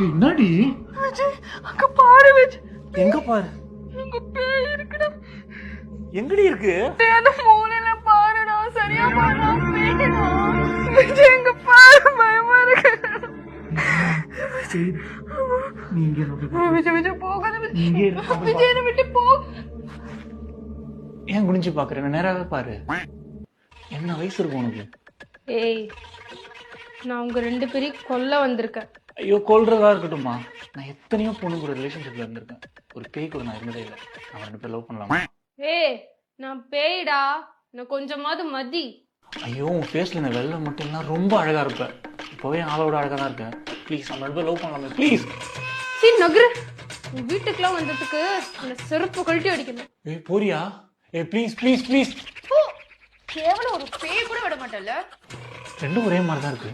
என்னடி விஜய் அங்க பாரு விஜய். எங்க பாரு? அங்க பேய் இருக்குடா. எங்கடி இருக்கு? டேய் அந்த மூலையில பாருடா. சரியா பாருடா பேய்டா. விஜய் அங்க பாரு பயமா இருக்கு. நீங்க விஜய் விஜய் போகாத விஜய். இங்கே இரு. விஜய் என்னை விட்டு போ. ஏன் குனிஞ்சு பாக்குறேன்? நேராவே பாரு. என்ன வயசு இருக்கும் உனக்கு? ஏய் நான் உங்க 2 பேரையும் கொல்ல வந்திருக்கேன். ஐயோ, கொல்றதா இருக்கட்டும்மா. நான் எத்தனையோ பொண்ணு கூட ரிலேஷன்ஷிப்ல இருந்திருக்கேன். ஒரு பேய் கூட நான் இருந்ததே இல்லை. நம்ம 2 பேர் லவ் பண்ணலாமா? ஏய் நான் பேய்டா. நான் கொஞ்சமாவது மதி. ஐயோ, உன் ஃபேஸ்ல இந்த வெள்ளை மட்டும் ரொம்ப அழகா இருப்ப. இப்போவே ஆளோட அழகா தான் இருக்கேன். ப்ளீஸ் நம்ம 2 பேர் லவ் பண்ணலாமே ப்ளீஸ். சரி நகரு. உன் வீட்டுக்குலாம் வந்ததுக்கு என்ன செருப்பு கழட்டி அடிக்கணும். ஏய் போறியா? ஏய் ப்ளீஸ் ப்ளீஸ் ப்ளீஸ். கேவலம் ஒரு பேய் கூட விட மாட்டேல்ல. ரெண்டும் ஒரே மாதிரி தான் இருக்கு.